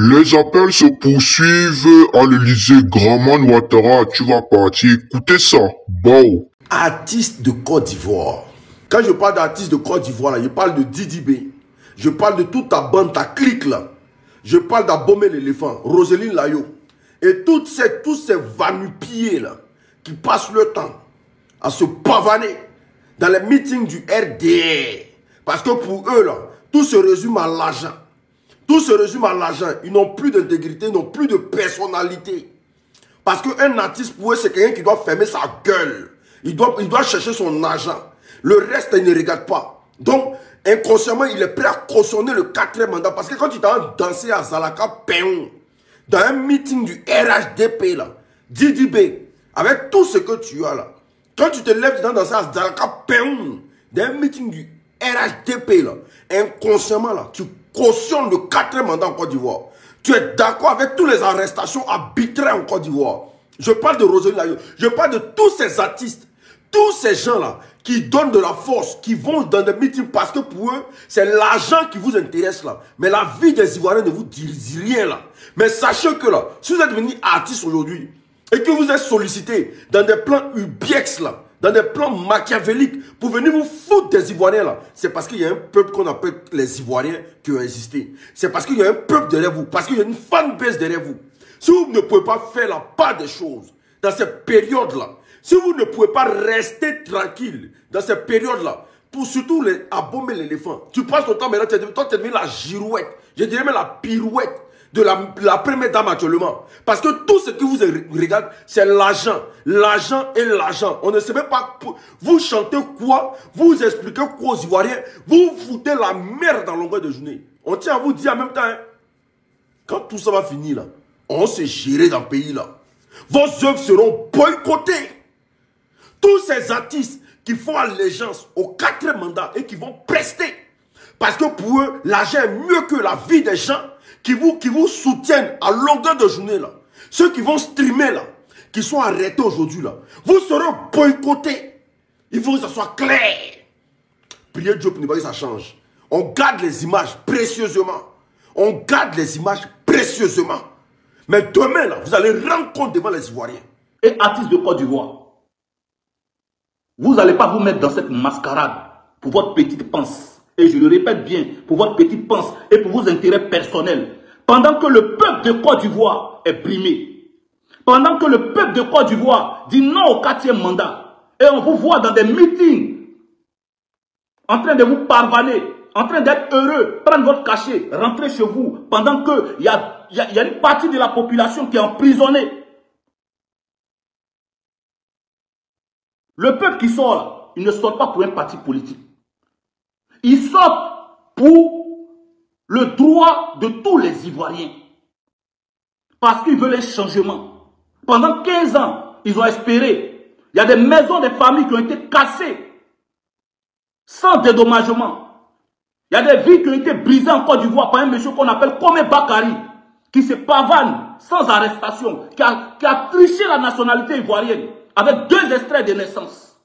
Les appels se poursuivent à l'Élysée. Graman Ouattara, tu vas partir. Écoutez ça. Bao. Artiste de Côte d'Ivoire. Quand je parle d'artiste de Côte d'Ivoire, je parle de Didi B. Je parle de toute ta bande, ta clique là. Je parle d'Abomey l'éléphant, Roselyne Layo. Et tous ces vanupiers là, qui passent le temps à se pavaner dans les meetings du RDR. Parce que pour eux là, tout se résume à l'argent. Tout se résume à l'argent. Ils n'ont plus d'intégrité, ils n'ont plus de personnalité. Parce qu'un artiste, pour eux, c'est quelqu'un qui doit fermer sa gueule. Il doit chercher son argent. Le reste, il ne regarde pas. Donc, inconsciemment, il est prêt à cautionner le 4e mandat. Parce que quand tu t'en danser à Zalaka Péon, dans un meeting du RHDP, là, Didi B, avec tout ce que tu as là, quand tu te lèves, tu t'en danser à Zalaka Péon, dans un meeting du RHDP, là, inconsciemment, là, tu cautionnes le 4e mandat en Côte d'Ivoire. Tu es d'accord avec toutes les arrestations arbitraires en Côte d'Ivoire. Je parle de Roselyne Layo. Je parle de tous ces artistes, tous ces gens-là qui donnent de la force, qui vont dans des meetings parce que pour eux, c'est l'argent qui vous intéresse là. Mais la vie des Ivoiriens ne vous dit rien là. Mais sachez que là, si vous êtes devenu artiste aujourd'hui et que vous êtes sollicité dans des plans UBX là, dans des plans machiavéliques pour venir vous foutre des Ivoiriens là, c'est parce qu'il y a un peuple qu'on appelle les Ivoiriens qui ont existé. C'est parce qu'il y a un peuple derrière vous, parce qu'il y a une fanbase derrière vous. Si vous ne pouvez pas faire la part des choses dans cette période-là, si vous ne pouvez pas rester tranquille dans cette période-là, pour surtout les Abomey l'éléphant, tu passes ton temps maintenant, toi tu es devenu la girouette, je dirais même la pirouette de la première dame actuellement. Parce que tout ce que vous regardez, c'est l'argent. L'argent et l'argent. On ne sait même pas, vous chantez quoi, vous expliquez quoi aux Ivoiriens, vous foutez la merde dans longueur de journée. On tient à vous dire en même temps, hein, quand tout ça va finir là, on s'est géré dans le pays là. Vos œuvres seront boycottées. Tous ces artistes qui font allégeance au 4e mandat et qui vont prester. Parce que pour eux, l'argent est mieux que la vie des gens qui vous soutiennent à longueur de journée là. Ceux qui vont streamer là, qui sont arrêtés aujourd'hui là, vous serez boycottés. Il faut que ça soit clair. Priez Dieu pour que ça change. On garde les images précieusement. On garde les images précieusement. Mais demain, là, vous allez rendre compte devant les Ivoiriens. Et artistes de Côte d'Ivoire, vous n'allez pas vous mettre dans cette mascarade pour votre petite panse. Et je le répète bien, pour votre petite panse et pour vos intérêts personnels. Pendant que le peuple de Côte d'Ivoire est brimé. Pendant que le peuple de Côte d'Ivoire dit non au 4e mandat. Et on vous voit dans des meetings, en train de vous parvaner, en train d'être heureux, prendre votre cachet, rentrer chez vous, pendant qu'il y a une partie de la population qui est emprisonnée. Le peuple qui sort là, il ne sort pas pour un parti politique. Il sort pour le droit de tous les Ivoiriens. Parce qu'ils veulent un changement. Pendant 15 ans, ils ont espéré. Il y a des maisons, des familles qui ont été cassées sans dédommagement. Il y a des vies qui ont été brisées en Côte d'Ivoire par un monsieur qu'on appelle Komé Bakari, qui se pavane sans arrestation, qui a triché la nationalité ivoirienne avec 2 extraits de naissance.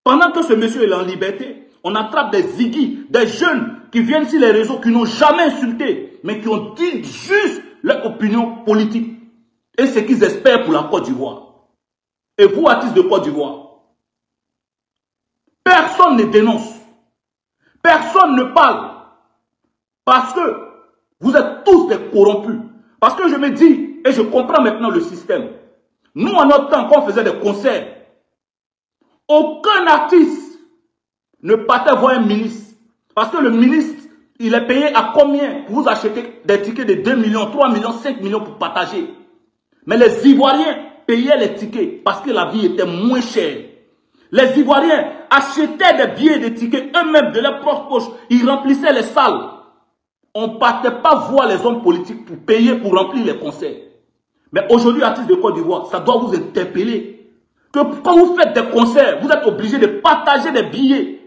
Pendant que ce monsieur est en liberté, on attrape des zigis, des jeunes qui viennent sur les réseaux, qui n'ont jamais insulté, mais qui ont dit juste leur opinion politique et ce qu'ils espèrent pour la Côte d'Ivoire. Et vous, artistes de Côte d'Ivoire, personne ne dénonce. Personne ne parle. Parce que vous êtes tous des corrompus. Parce que je me dis, et je comprends maintenant le système. Nous, en notre temps, quand on faisait des concerts, aucun artiste ne partait voir un ministre. Parce que le ministre, il est payé à combien pour vous acheter des tickets de 2 millions, 3 millions, 5 millions pour partager. Mais les Ivoiriens payaient les tickets parce que la vie était moins chère. Les Ivoiriens achetaient des billets et des tickets eux-mêmes de leur propre poche. Ils remplissaient les salles. On ne partait pas voir les hommes politiques pour payer pour remplir les concerts. Mais aujourd'hui, artistes de Côte d'Ivoire, ça doit vous interpeller. Que quand vous faites des concerts, vous êtes obligés de partager des billets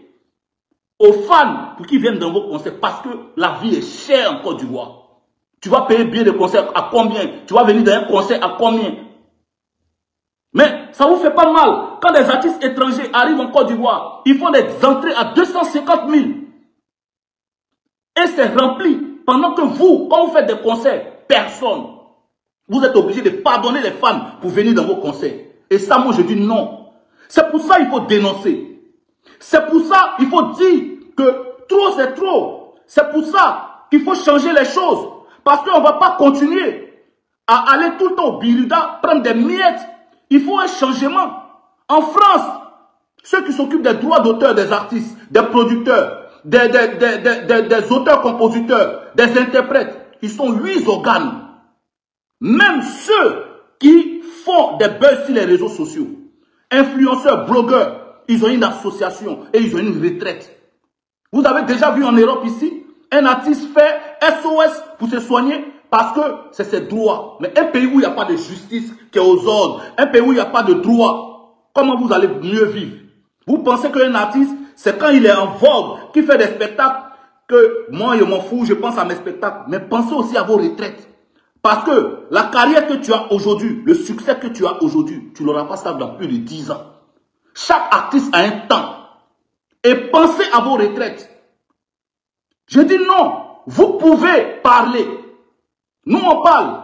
aux fans pour qu'ils viennent dans vos concerts. Parce que la vie est chère en Côte d'Ivoire. Tu vas payer billet de concert à combien? Tu vas venir dans un concert à combien? Mais ça vous fait pas mal. Quand des artistes étrangers arrivent en Côte d'Ivoire, ils font des entrées à 250 000. Et c'est rempli. pendant que vous, quand vous faites des concerts, personne, vous êtes obligé de pardonner les fans pour venir dans vos concerts. Et ça, moi, je dis non. C'est pour ça qu'il faut dénoncer. C'est pour ça qu'il faut dire que trop, c'est trop. C'est pour ça qu'il faut changer les choses. Parce qu'on ne va pas continuer à aller tout le temps au Biruda, prendre des miettes. Il faut un changement. En France, ceux qui s'occupent des droits d'auteur des artistes, des producteurs, des auteurs-compositeurs, des interprètes, ils sont 8 organes. Même ceux qui font des buzz sur les réseaux sociaux, influenceurs, blogueurs, ils ont une association et ils ont une retraite. Vous avez déjà vu en Europe ici, un artiste fait SOS pour se soigner parce que c'est ses droits. Mais un pays où il n'y a pas de justice qui est aux ordres, un pays où il n'y a pas de droit, comment vous allez mieux vivre? Vous pensez qu'un artiste, c'est quand il est en vogue, qu'il fait des spectacles, que moi je m'en fous, je pense à mes spectacles. Mais pensez aussi à vos retraites. Parce que la carrière que tu as aujourd'hui, le succès que tu as aujourd'hui, tu ne l'auras pas ça dans plus de 10 ans. Chaque artiste a un temps. Et pensez à vos retraites. Je dis non, vous pouvez parler. Nous on parle.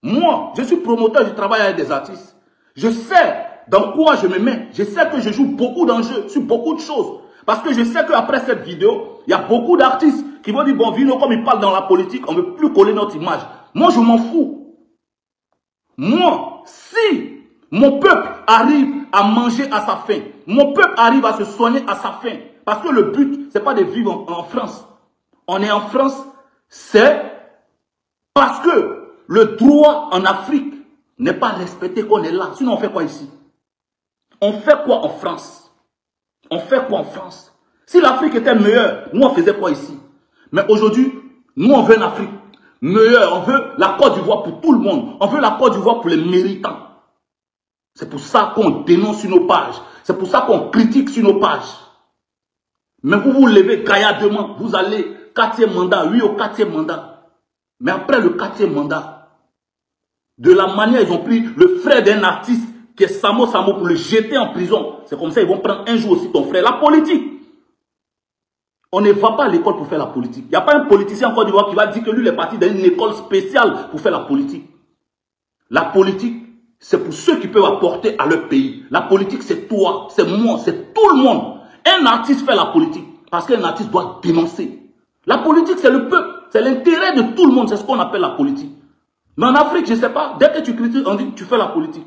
Moi, je suis promoteur, je travaille avec des artistes. Je sais dans quoi je me mets. Je sais que je joue beaucoup d'enjeux sur beaucoup de choses. Parce que je sais qu'après cette vidéo, il y a beaucoup d'artistes qui vont dire, bon, Vino, comme il parle dans la politique, on ne veut plus coller notre image. Moi, je m'en fous. Moi, si mon peuple arrive à manger à sa faim, mon peuple arrive à se soigner à sa faim, parce que le but, ce n'est pas de vivre en France. On est en France, c'est parce que le droit en Afrique n'est pas respecté qu'on est là. Sinon, on fait quoi ici? On fait quoi en France? On fait quoi en France? Si l'Afrique était meilleure, nous, on faisait quoi ici? Mais aujourd'hui, nous, on veut une Afrique meilleure. On veut la Côte d'Ivoire pour tout le monde. On veut la Côte d'Ivoire pour les méritants. C'est pour ça qu'on dénonce sur nos pages. C'est pour ça qu'on critique sur nos pages. Mais vous vous levez gaillardement. Vous allez 4e mandat, oui au 4e mandat. Mais après le 4e mandat, de la manière ils ont pris le frère d'un artiste qui est Samo pour le jeter en prison. C'est comme ça ils vont prendre un jour aussi ton frère. La politique. On ne va pas à l'école pour faire la politique. Il n'y a pas un politicien en Côte d'Ivoire qui va dire que lui il est parti dans une école spéciale pour faire la politique. La politique, c'est pour ceux qui peuvent apporter à leur pays. La politique, c'est toi, c'est moi, c'est tout le monde. Un artiste fait la politique parce qu'un artiste doit dénoncer. La politique, c'est le peuple. C'est l'intérêt de tout le monde. C'est ce qu'on appelle la politique. Mais en Afrique, je ne sais pas. Dès que tu critiques, on dit que tu fais la politique.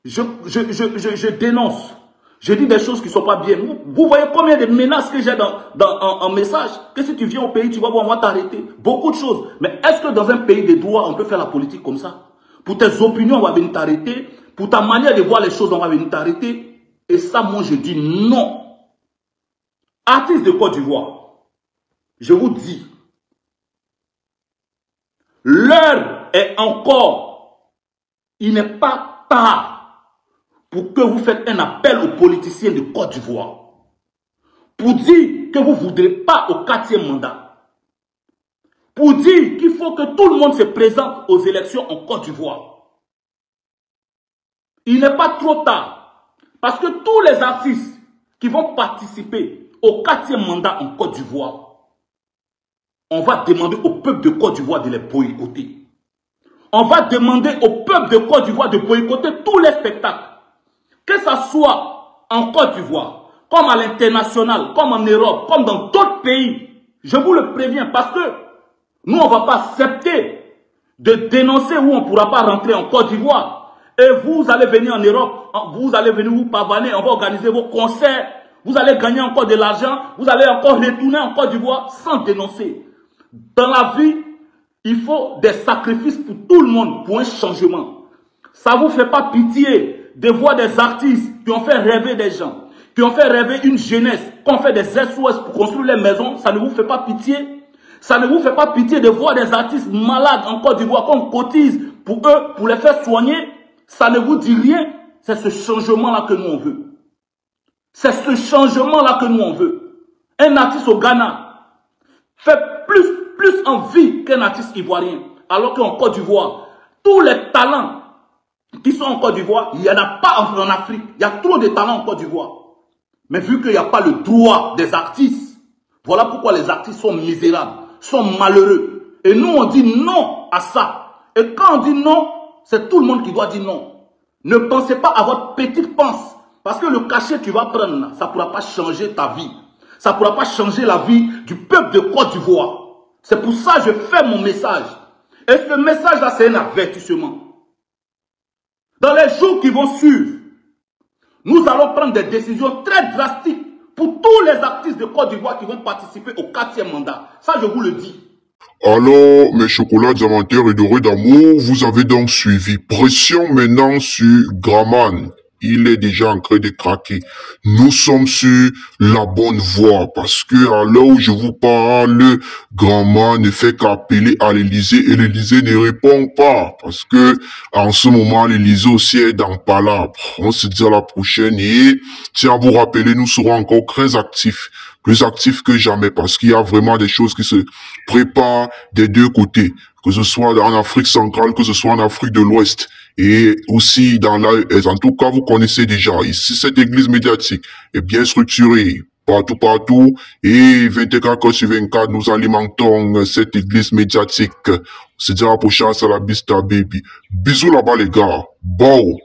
Je dénonce. Je dis des choses qui ne sont pas bien. Vous voyez combien de menaces que j'ai en message. Que si tu viens au pays, tu vas voir, on va t'arrêter. Beaucoup de choses. Mais est-ce que dans un pays de droit, on peut faire la politique comme ça? Pour tes opinions, on va venir t'arrêter. Pour ta manière de voir les choses, on va venir t'arrêter. Et ça, moi, je dis non. Artistes de Côte d'Ivoire, je vous dis, l'heure est encore, il n'est pas tard pour que vous faites un appel aux politiciens de Côte d'Ivoire. Pour dire que vous ne voudrez pas au 4e mandat. Pour dire qu'il faut que tout le monde se présente aux élections en Côte d'Ivoire. Il n'est pas trop tard. Parce que tous les artistes qui vont participer au 4e mandat en Côte d'Ivoire, on va demander au peuple de Côte d'Ivoire de les boycotter. On va demander au peuple de Côte d'Ivoire de boycotter tous les spectacles. Que ce soit en Côte d'Ivoire, comme à l'international, comme en Europe, comme dans d'autres pays. Je vous le préviens parce que nous, on ne va pas accepter de dénoncer où on ne pourra pas rentrer en Côte d'Ivoire. Et vous allez venir en Europe, vous allez venir vous pavaner, on va organiser vos concerts. Vous allez gagner encore de l'argent, vous allez encore retourner en Côte d'Ivoire sans dénoncer. Dans la vie, il faut des sacrifices pour tout le monde, pour un changement. Ça ne vous fait pas pitié de voir des artistes qui ont fait rêver des gens, qui ont fait rêver une jeunesse, qui ont fait des SOS pour construire les maisons. Ça ne vous fait pas pitié? Ça ne vous fait pas pitié de voir des artistes malades en Côte d'Ivoire qu'on cotise pour eux, pour les faire soigner? Ça ne vous dit rien? C'est ce changement-là que nous on veut. C'est ce changement-là que nous on veut. Un artiste au Ghana fait plus envie qu'un artiste ivoirien. Alors qu'en Côte d'Ivoire, tous les talents qui sont en Côte d'Ivoire, il n'y en a pas en Afrique. Il y a trop de talents en Côte d'Ivoire. Mais vu qu'il n'y a pas le droit des artistes, voilà pourquoi les artistes sont misérables, sont malheureux. Et nous, on dit non à ça. Et quand on dit non, c'est tout le monde qui doit dire non. Ne pensez pas à votre petite pense. Parce que le cachet que tu vas prendre, ça ne pourra pas changer ta vie. Ça ne pourra pas changer la vie du peuple de Côte d'Ivoire. C'est pour ça que je fais mon message. Et ce message-là, c'est un avertissement. Dans les jours qui vont suivre, nous allons prendre des décisions très drastiques pour tous les artistes de Côte d'Ivoire qui vont participer au 4e mandat. Ça, je vous le dis. Alors, mes chocolats diamantaires et dorés d'amour, vous avez donc suivi. Pression maintenant sur Graman. Il est déjà en train de craquer. Nous sommes sur la bonne voie parce que à l'heure où je vous parle, Graman ne fait qu'appeler à l'Élysée et l'Élysée ne répond pas parce que en ce moment l'Élysée aussi est dans palabre. On se dit à la prochaine et tiens à vous rappeler, nous serons encore très actifs. Plus actifs que jamais parce qu'il y a vraiment des choses qui se préparent des deux côtés, que ce soit en Afrique centrale, que ce soit en Afrique de l'Ouest et aussi dans l'AES. En tout cas, vous connaissez déjà, ici cette église médiatique est bien structurée, partout, et 24 heures sur 24, nous alimentons cette église médiatique. C'est à la prochaine, c'est la Bista Baby. Bisous là-bas les gars, bon.